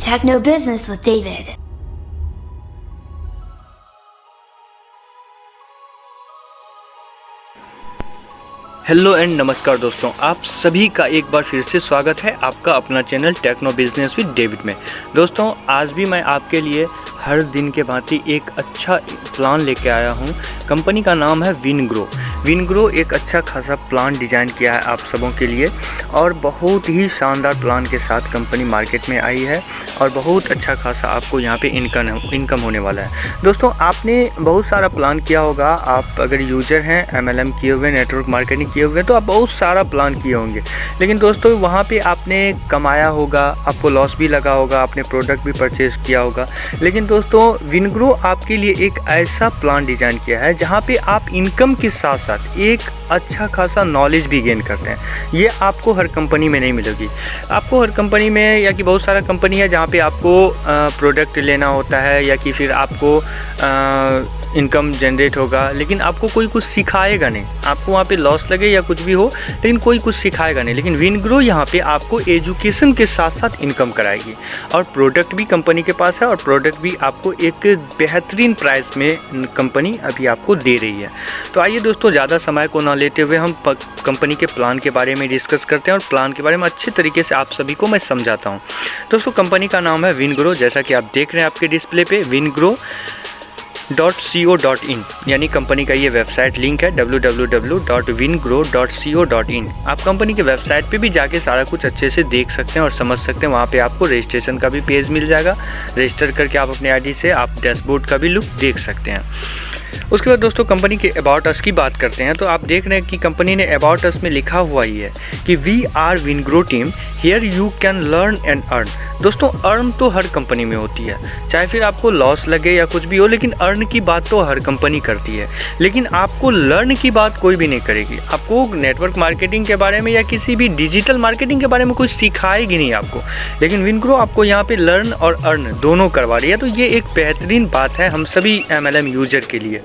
Techno Business with David. Hello and नमस्कार दोस्तों, आप सभी का एक बार फिर से स्वागत है आपका अपना channel techno business with David में। दोस्तों, आज भी मैं आपके लिए हर दिन के भांति एक अच्छा प्लान लेके आया हूं। कंपनी का नाम है विनग्रो एक अच्छा खासा प्लान डिज़ाइन किया है आप सबों के लिए और बहुत ही शानदार प्लान के साथ कंपनी मार्केट में आई है और बहुत अच्छा खासा आपको यहां पे इनकम होने वाला है। दोस्तों, आपने बहुत सारा प्लान किया होगा। आप अगर यूज़र हैं, MLM किए हुए, नेटवर्क मार्केटिंग किए हुए, तो आप बहुत सारा प्लान किए होंगे। लेकिन दोस्तों, वहाँ पे आपने कमाया होगा, आपको लॉस भी लगा होगा, आपने प्रोडक्ट भी परचेज़ किया होगा। लेकिन दोस्तों, विनग्रो आपके लिए एक ऐसा प्लान डिज़ाइन किया है जहाँ पे आप इनकम के साथ साथ एक अच्छा खासा नॉलेज भी गेन करते हैं। ये आपको हर कंपनी में नहीं मिलेगी। आपको हर कंपनी में या कि बहुत सारा कंपनी है जहाँ पे आपको प्रोडक्ट लेना होता है या कि फिर आपको इनकम जनरेट होगा, लेकिन आपको कोई कुछ सिखाएगा नहीं। आपको वहाँ पे लॉस लगे या कुछ भी हो, लेकिन कोई कुछ सिखाएगा नहीं। लेकिन विनग्रो यहाँ पे आपको एजुकेशन के साथ साथ इनकम कराएगी और प्रोडक्ट भी कंपनी के पास है और प्रोडक्ट भी आपको एक बेहतरीन प्राइस में कंपनी अभी आपको दे रही है। तो आइए दोस्तों, ज़्यादा समय को ना लेते हुए हम कंपनी के प्लान के बारे में डिस्कस करते हैं और प्लान के बारे में अच्छे तरीके से आप सभी को मैं समझाता हूँ। दोस्तों, कंपनी का नाम है विनग्रो, जैसा कि आप देख रहे हैं आपके डिस्प्ले पे, wingrow.co.in यानी कंपनी का ये वेबसाइट लिंक है www.wingrow.co.in। आप कंपनी के वेबसाइट पे भी जाके सारा कुछ अच्छे से देख सकते हैं और समझ सकते हैं। वहाँ पे आपको रजिस्ट्रेशन का भी पेज मिल जाएगा। रजिस्टर करके आप अपने आईडी से आप डैशबोर्ड का भी लुक देख सकते हैं। उसके बाद दोस्तों, कंपनी के अबाउट अस की बात करते हैं तो आप देख रहे हैं कि कंपनी ने अबाउट अस में लिखा हुआ ही है कि we are Wingrow team, here you can learn and earn. दोस्तों, अर्न तो हर कंपनी में होती है, चाहे फिर आपको लॉस लगे या कुछ भी हो, लेकिन अर्न की बात तो हर कंपनी करती है। लेकिन आपको लर्न की बात कोई भी नहीं करेगी। आपको नेटवर्क मार्केटिंग के बारे में या किसी भी डिजिटल मार्केटिंग के बारे में कुछ सिखाएगी नहीं आपको। लेकिन विनग्रो आपको यहाँ पे लर्न और अर्न दोनों करवा रही है। तो ये एक बेहतरीन बात है हम सभी MLM यूजर के लिए।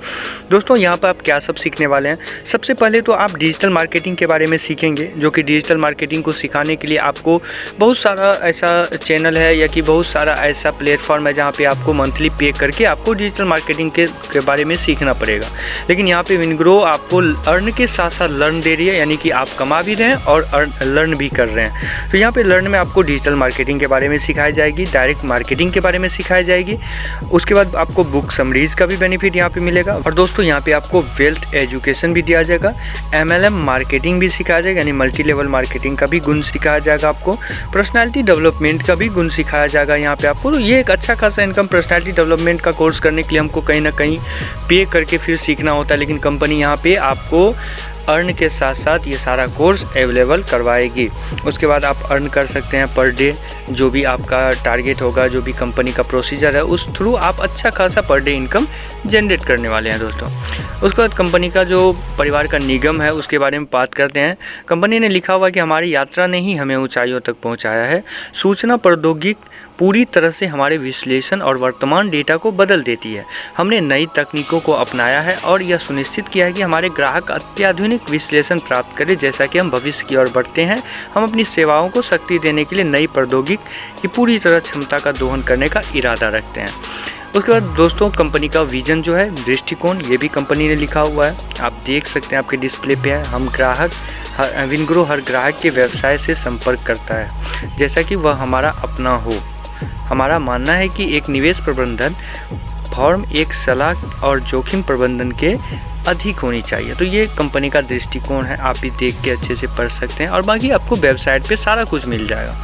दोस्तों, यहाँ पर आप क्या सब सीखने वाले हैं? सबसे पहले तो आप डिजिटल मार्केटिंग के बारे में सीखेंगे, जो कि डिजिटल मार्केटिंग को सिखाने के लिए आपको बहुत सारा ऐसा चैनल है या कि बहुत सारा ऐसा प्लेटफॉर्म है जहाँ पे आपको मंथली पे करके आपको डिजिटल मार्केटिंग के बारे में सीखना पड़ेगा। लेकिन यहाँ पे विनग्रो आपको अर्न के साथ साथ लर्न दे रही है, यानी कि आप कमा भी रहे हैं और लर्न भी कर रहे हैं। तो यहाँ पे लर्न में आपको डिजिटल मार्केटिंग के बारे में सिखाई जाएगी, डायरेक्ट मार्केटिंग के बारे में सिखाई जाएगी। उसके बाद आपको बुक समरीज का भी बेनिफिट यहाँ पे मिलेगा। और दोस्तों, यहाँ पे आपको वेल्थ एजुकेशन भी दिया जाएगा, MLM मार्केटिंग भी सिखाया जाएगा, यानी मल्टी लेवल मार्केटिंग का भी गुण सिखाया जाएगा आपको, पर्सनैलिटी डेवलपमेंट का भी गुण सिखाया जाएगा यहाँ पे आपको। तो ये एक अच्छा खासा इनकम। पर्सनैलिटी डेवलपमेंट का कोर्स करने के लिए हमको कहीं ना कहीं पे करके फिर सीखना होता है, लेकिन कंपनी यहाँ पे आपको अर्न के साथ साथ ये सारा कोर्स अवेलेबल करवाएगी। उसके बाद आप अर्न कर सकते हैं पर डे, जो भी आपका टारगेट होगा, जो भी कंपनी का प्रोसीजर है, उस थ्रू आप अच्छा खासा पर डे इनकम जनरेट करने वाले हैं दोस्तों। उसके बाद कंपनी का जो परिवार का निगम है उसके बारे में बात करते हैं। कंपनी ने लिखा हुआ कि हमारी यात्रा ने ही हमें ऊंचाइयों तक पहुंचाया है। सूचना प्रौद्योगिकी पूरी तरह से हमारे विश्लेषण और वर्तमान डेटा को बदल देती है। हमने नई तकनीकों को अपनाया है और यह सुनिश्चित किया है कि हमारे ग्राहक अत्याधुनिक विश्लेषण प्राप्त करें। जैसा कि हम भविष्य की ओर बढ़ते हैं, हम अपनी सेवाओं को शक्ति देने के लिए नई प्रौद्योगिकी की पूरी तरह क्षमता का दोहन करने का इरादा रखते हैं। उसके बाद दोस्तों, कंपनी का विजन जो है, दृष्टिकोण, ये भी कंपनी ने लिखा हुआ है, आप देख सकते हैं, आपके डिस्प्ले पे है। विनग्रो हर ग्राहक के व्यवसाय से संपर्क करता है जैसा कि वह हमारा अपना हो। हमारा मानना है कि एक निवेश प्रबंधन फर्म एक सलाह और जोखिम प्रबंधन के अधिक होनी चाहिए। तो ये कंपनी का दृष्टिकोण है, आप भी देख के अच्छे से पढ़ सकते हैं और बाकी आपको वेबसाइट पे सारा कुछ मिल जाएगा।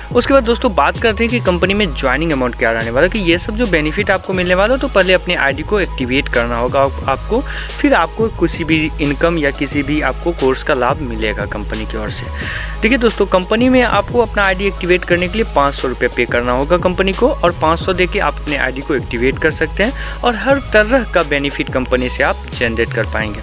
उसके बाद दोस्तों, बात करते हैं कि कंपनी में ज्वाइनिंग अमाउंट क्या रहने वाला है। कि ये सब जो बेनिफिट आपको मिलने वाला है, तो पहले अपने आईडी को एक्टिवेट करना होगा आपको, फिर आपको किसी भी इनकम या किसी भी आपको कोर्स का लाभ मिलेगा कंपनी की ओर से। ठीक है दोस्तों, कंपनी में आपको अपना आईडी एक्टिवेट करने के लिए 500 रुपये पे करना होगा कंपनी को, और 500 दे के आप अपने आईडी को एक्टिवेट कर सकते हैं और हर तरह का बेनिफिट कंपनी से आप जनरेट कर पाएंगे।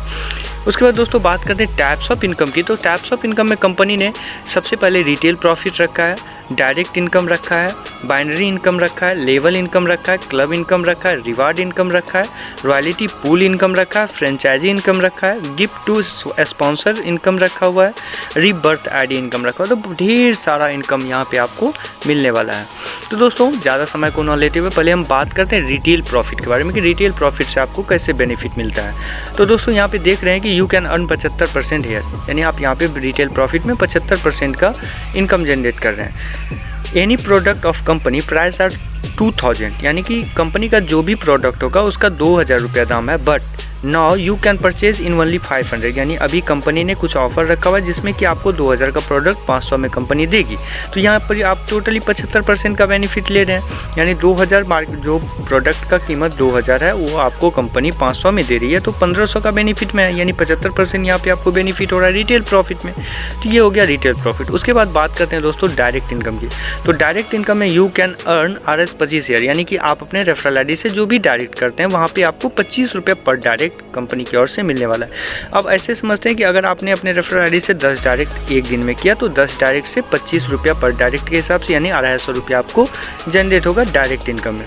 उसके बाद दोस्तों, बात करते हैं टाइप्स ऑफ इनकम की। तो टाइप्स ऑफ इनकम में कंपनी ने सबसे पहले रिटेल प्रॉफिट रखा है, डायरेक्ट इनकम रखा है, बाइनरी इनकम रखा है, लेवल इनकम रखा है, क्लब इनकम रखा है, रिवार्ड इनकम रखा है, रॉयल्टी पूल इनकम रखा है, फ्रेंचाइजी इनकम रखा है, गिफ्ट टू स्पॉन्सर इनकम रखा हुआ है, रीबर्थ आईडी इनकम रखा हुआ है। तो ढेर सारा इनकम यहाँ पे आपको मिलने वाला है। तो दोस्तों ज़्यादा समय को न लेते हुए पहले हम बात करते हैं रिटेल प्रॉफिट के बारे में कि रिटेल प्रॉफिट से आपको कैसे बेनिफिट मिलता है। तो दोस्तों यहाँ पे देख रहे हैं कि यू कैन अर्न 75% हेयर, यानी आप यहाँ पे रिटेल प्रॉफिट में 75% का इनकम जनरेट कर रहे हैं। Any product of company price are 2000, यानी कि कंपनी का जो भी प्रोडक्ट होगा उसका 2000 रुपया दाम है, but now you can purchase in only 500, यानी अभी कंपनी ने कुछ ऑफर रखा हुआ है जिसमें कि आपको 2000 का प्रोडक्ट 500 में कंपनी देगी। तो यहाँ पर आप टोटली 75% का बेनिफिट ले रहे हैं, यानी 2000 मार्केट जो प्रोडक्ट का कीमत 2000 है वो आपको कंपनी 500 में दे रही है, तो 1500 का बेनिफिट में है, यानी 75% यहाँ पे आपको बेनिफिट हो रहा है रिटेल प्रॉफिट में। तो ये हो गया रिटेल प्रॉफिट। उसके बाद बात करते हैं दोस्तों डायरेक्ट इनकम की। तो डायरेक्ट इनकम में you can earn RS25 year, यानी कि आप अपने रेफरल आईडी से जो भी डायरेक्ट करते हैं वहाँ पे आपको 25 रुपये पर डायरेक्ट कंपनी की ओर से मिलने वाला है। अब ऐसे समझते हैं कि अगर आपने अपने रेफरल आईडी से 10 डायरेक्ट एक दिन में किया तो 10 डायरेक्ट से 25 रुपया पर डायरेक्ट के हिसाब से, यानी 250 रुपया आपको जनरेट होगा डायरेक्ट इनकम में।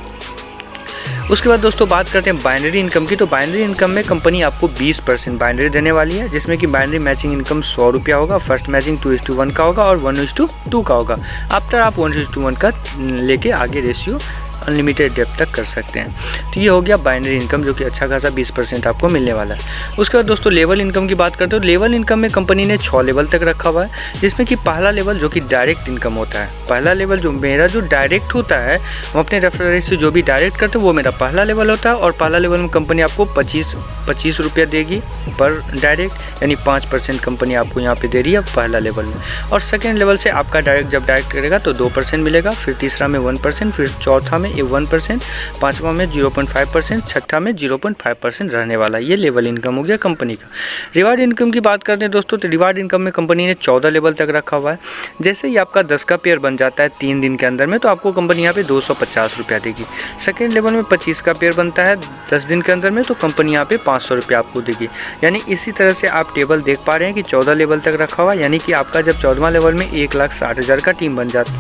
उसके बाद दोस्तों बात करते हैं बाइनरी इनकम की। तो बाइनरी इनकम में कंपनी आपको 20% बाइनरी देने वाली है, जिसमें कि बाइनरी मैचिंग इनकम 100 रुपया होगा, फर्स्ट मैचिंग 2:1 का होगा और 1:2 का होगा। आफ्टर आप 1:1 का लेके आगे रेशियो अनलिमिटेड डेप्थ तक कर सकते हैं। तो ये हो गया बाइनरी इनकम, जो कि अच्छा खासा 20% आपको मिलने वाला है। उसके बाद दोस्तों लेवल इनकम की बात करते हो। लेवल इनकम में कंपनी ने 6 लेवल तक रखा हुआ है, जिसमें कि पहला लेवल जो कि डायरेक्ट इनकम होता है। पहला लेवल जो मेरा जो डायरेक्ट होता है, हम अपने रेफरल से जो भी डायरेक्ट करते हैं वो मेरा पहला लेवल होता है, और पहला लेवल में कंपनी आपको 25 रुपया देगी पर डायरेक्ट, यानी 5% कंपनी आपको यहाँ पे दे रही है पहला लेवल में। और सेकेंड लेवल से आपका डायरेक्ट जब डायरेक्ट करेगा तो 2% मिलेगा, फिर तीसरा में 1%, फिर चौथा में 1%, पांचवा में 0.5%, छठा में 0.5% रहने वाला। ये लेवल इनकम हो गया कंपनी का। रिवार्ड इनकम की बात करते हैं दोस्तों, तो रिवार्ड इनकम में कंपनी ने 14 लेवल तक रखा हुआ है। जैसे ही आपका 10 का पेयर बन जाता है 3 दिन के अंदर में, तो आपको कंपनी यहाँ पे 250 रुपया देगी। सेकेंड लेवल में 25 का पेयर बनता है 10 दिन के अंदर में, तो कंपनी यहाँ पे 500 रुपया आपको देगी। यानी इसी तरह से आप टेबल देख पा रहे हैं कि 14 लेवल तक रखा हुआ है, यानी कि आपका जब 14वां लेवल में 1,60,000 का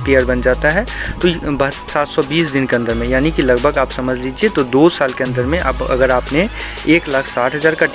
पेयर बन जाता है तो 720 दिन के अंदर में, यानी कि लगभग आप समझ लीजिए तो 2 साल के अंदर में आप अगर आपने 1,60,000 का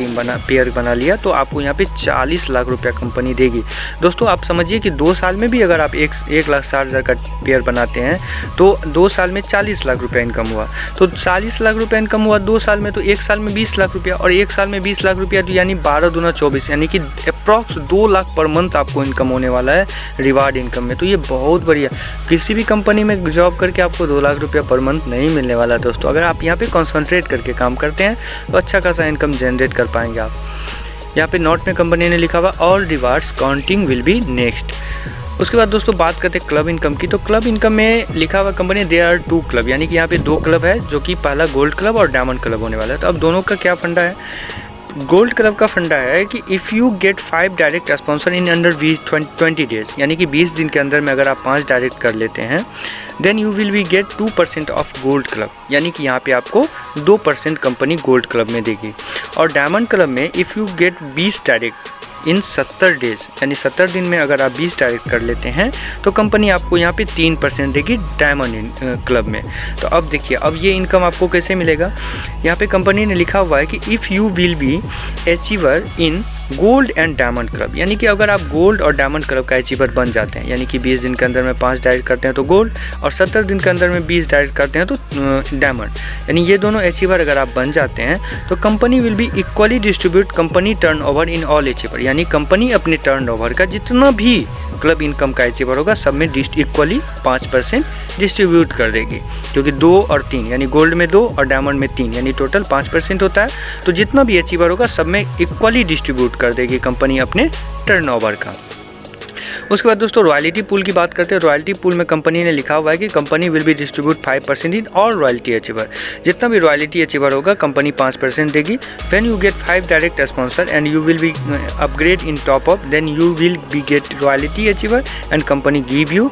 पेयर बना लिया तो आपको यहाँ पे 40 लाख रुपया कंपनी देगी। दोस्तों आप समझिए कि 2 साल में भी अगर आप 1,60,000 का पेयर बनाते हैं तो 2 साल में 40 लाख रुपया इनकम हुआ। तो 40 लाख रुपया इनकम हुआ 2 साल में, तो 1 साल में 20 लाख रुपया, और 1 साल में 20 लाख रुपया, तो यानी 12 दूना 24, यानी कि अप्रॉक्स 2 लाख पर मंथ आपको इनकम होने वाला है रिवार्ड इनकम में। तो ये बहुत बढ़िया, किसी भी कंपनी में जॉब करके आपको 2 लाख रुपया पर मंथ नहीं मिलने वाला दोस्तों। अगर आप यहाँ पे कॉन्सनट्रेट करके काम करते हैं तो अच्छा खासा इनकम जनरेट कर पाएंगे आप। यहाँ पे नोट में कंपनी ने लिखा हुआ all rewards counting will be next. उसके बाद दोस्तों बात करते हैं क्लब इनकम की। तो क्लब इनकम में लिखा हुआ कंपनी देयर आर 2 क्लब, यानी कि यहाँ पे 2 क्लब है, जो कि पहला गोल्ड क्लब और डायमंड क्लब होने वाला है। तो अब दोनों का क्या फंडा है? गोल्ड क्लब का फंडा है कि if you get 5 direct sponsor in under 20 days, यानी कि 20 दिन के अंदर में अगर आप 5 डायरेक्ट कर लेते हैं, then you will be get 2% of gold club, यानी कि यहाँ पे आपको 2% कंपनी गोल्ड क्लब में देगी। और डायमंड क्लब में if you get 20 direct in 70 days, यानी 70 दिन में अगर आप 20 डायरेक्ट कर लेते हैं तो कंपनी आपको यहाँ पे 3% देगी डायमंड क्लब में। तो अब देखिए, अब ये इनकम आपको कैसे मिलेगा? यहाँ पे कंपनी ने लिखा हुआ है कि if you will B achiever in gold and diamond club, यानी कि अगर आप गोल्ड और डायमंड क्लब का अचीवर बन जाते हैं, यानी कि 20 दिन के अंदर में 5 डायरेक्ट करते हैं तो गोल्ड, और 70 दिन के अंदर में 20 डायरेक्ट करते हैं तो डायमंड, यानी ये दोनों अचीवर अगर आप बन जाते हैं तो company will be equally distribute company turnover in all achiever, यानी कंपनी अपने टर्नओवर का जितना भी क्लब इनकम का अचीवर होगा सब में इक्वली 5% डिस्ट्रीब्यूट कर देगी, क्योंकि 2 और 3, यानी गोल्ड में 2 और डायमंड में 3, यानी टोटल 5% होता है। तो जितना भी अचीवर होगा सब में इक्वली डिस्ट्रीब्यूट कर देगी कंपनी अपने टर्नओवर का। उसके बाद दोस्तों रॉयल्टी पूल की बात करते हैं। रॉयल्टी पूल में कंपनी ने लिखा हुआ है कि company will be distribute 5% in all royalty achiever, जितना भी रॉयल्टी अचीवर होगा कंपनी 5% देगी। When you get 5 direct sponsor and you will be upgrade in top up, then you will be get royalty achiever and company give you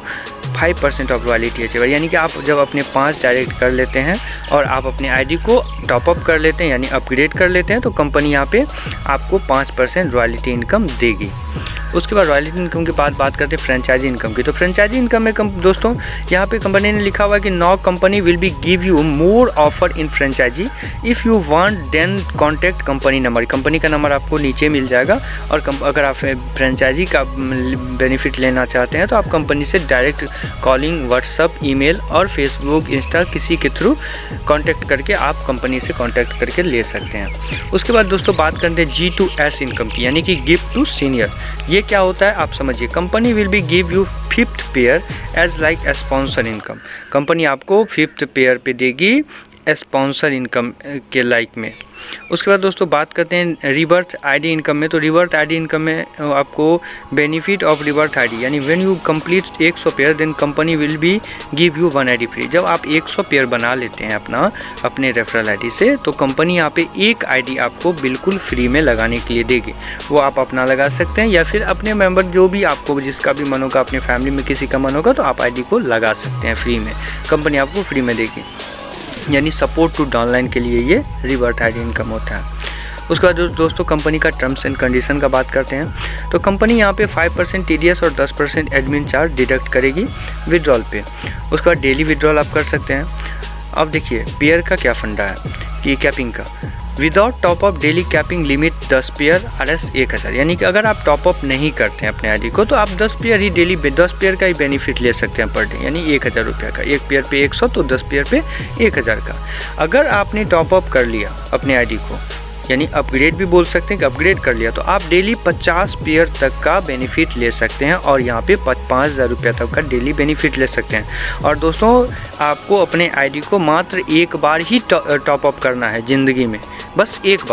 5% of royalty achiever, यानी कि आप जब अपने 5 direct कर लेते हैं और आप अपने आईडी को टॉप अप कर लेते हैं, यानी अपग्रेड कर लेते हैं, तो कंपनी यहाँ पे आपको 5% रॉयल्टी इनकम देगी। उसके बाद रॉयल्टी इनकम के बाद बात करते हैं फ्रेंचाइजी इनकम की। तो फ्रेंचाइजी इनकम में दोस्तों यहाँ पे कंपनी ने लिखा हुआ है कि no company will be give you more offer in franchisee, if you want then contact company number. Company का नंबर आपको नीचे मिल जाएगा और अगर आप फ्रेंचाइजी का बेनिफिट लेना चाहते हैं तो आप कंपनी से डायरेक्ट कॉलिंग, व्हाट्सअप, ईमेल और फेसबुक, इंस्टा किसी के थ्रू कांटेक्ट करके आप कंपनी से कांटेक्ट करके ले सकते हैं। उसके बाद दोस्तों बात करते हैं G2S इनकम की, यानी कि गिफ्ट टू सीनियर। ये क्या होता है आप समझिए। Company will be give you 5th pair as like sponsor income. Company आपको 5th पेयर पे देगी स्पॉन्सर इनकम के लाइक में। उसके बाद दोस्तों बात करते हैं रिवर्थ आईडी इनकम में। तो रिवर्थ आईडी इनकम में आपको बेनिफिट ऑफ रिवर्थ आईडी, यानी when you complete 100 pair then company will be give you 1 ID free. जब आप 100 पेयर बना लेते हैं अपने रेफरल आईडी से, तो कंपनी यहाँ पे एक आईडी आपको बिल्कुल फ्री में लगाने के लिए देगी। वो आप अपना लगा सकते हैं या फिर अपने मेंबर जो भी आपको जिसका भी मन होगा, अपने फैमिली में किसी का मन होगा तो आप आईडी को लगा सकते हैं फ्री में। कंपनी आपको फ्री में देगी, यानी सपोर्ट टू डाउनलाइन के लिए ये रिवर्थ आईडी इनकम होता है। उसके बाद दोस्तों कंपनी का टर्म्स एंड कंडीशन का बात करते हैं। तो कंपनी यहाँ पे 5% TDS और 10% एडमिन चार्ज डिडक्ट करेगी विड्रॉल पे। उसके बाद डेली विड्रॉल आप कर सकते हैं। अब देखिए पेयर का क्या फंडा है कि कैपिंग का, without top up daily capping limit 10 pair RS 1000, यानी कि अगर आप टॉपअप नहीं करते हैं अपने आईडी को तो आप 10 पेयर ही डेली 10 पेयर का ही बेनिफिट ले सकते हैं पर डे, यानी 1000 रुपये का। एक पेयर पे 100 तो 10 पेयर पे 1000 का। अगर आपने टॉपअप कर लिया अपने आईडी को, यानी अपग्रेड भी बोल सकते हैं कि अपग्रेड कर लिया, तो आप डेली 50 पेयर तक का बेनिफिट ले सकते हैं और यहाँ पे 5000 रुपये तक का डेली बेनिफिट ले सकते हैं। और दोस्तों आपको अपने आईडी को मात्र एक बार ही टॉपअप करना है ज़िंदगी में, बस एक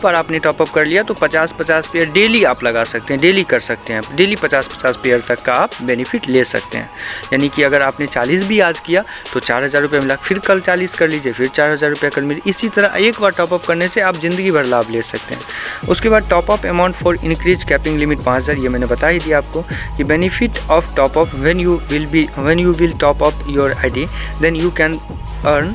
बार आपने टॉपअप कर लिया तो 50 पेयर डेली आप लगा सकते हैं, डेली कर सकते हैं, डेली 50 पेयर तक का आप बेनिफिट ले सकते हैं। यानी कि अगर आपने 40 भी आज किया तो 4000 रुपये मिला, फिर कल 40 कर लीजिए, फिर 4000 रुपये कल मिले। इसी तरह एक बार टॉपअप करने से आप ज़िंदगी भर लाभ ले सकते हैं। उसके बाद top up amount for increase capping limit 5000, ये मैंने बता ही दिया आपको कि benefit of top up when you will top up your ID then you can earn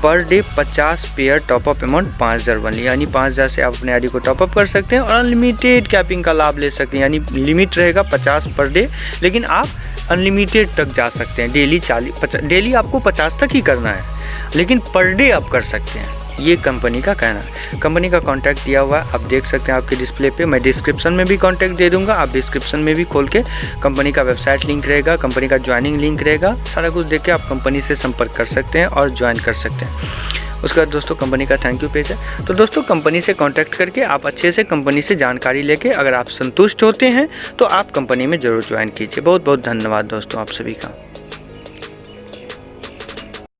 per day 50 pair top up amount 5000 बनली, यानी 5000 से आप अपने आईडी को टॉपअप कर सकते हैं और अनलिमिटेड कैपिंग का लाभ ले सकते हैं। यानी लिमिट रहेगा 50 पर डे, लेकिन आप अनलिमिटेड तक जा सकते हैं। डेली आपको 50 तक ही करना है, लेकिन पर डे आप कर सकते हैं। ये कंपनी का कहना है। कंपनी का कॉन्टैक्ट दिया हुआ है, आप देख सकते हैं आपके डिस्प्ले पे। मैं डिस्क्रिप्शन में भी कॉन्टैक्ट दे दूंगा, आप डिस्क्रिप्शन में भी खोल के कंपनी का वेबसाइट लिंक रहेगा, कंपनी का ज्वाइनिंग लिंक रहेगा, सारा कुछ देख के आप कंपनी से संपर्क कर सकते हैं और ज्वाइन कर सकते हैं। उसके बाद दोस्तों कंपनी का थैंक यू पेज है। तो दोस्तों कंपनी से कॉन्टैक्ट करके आप अच्छे से कंपनी से जानकारी लेके अगर आप संतुष्ट होते हैं तो आप कंपनी में ज़रूर ज्वाइन कीजिए। बहुत बहुत धन्यवाद दोस्तों आप सभी का।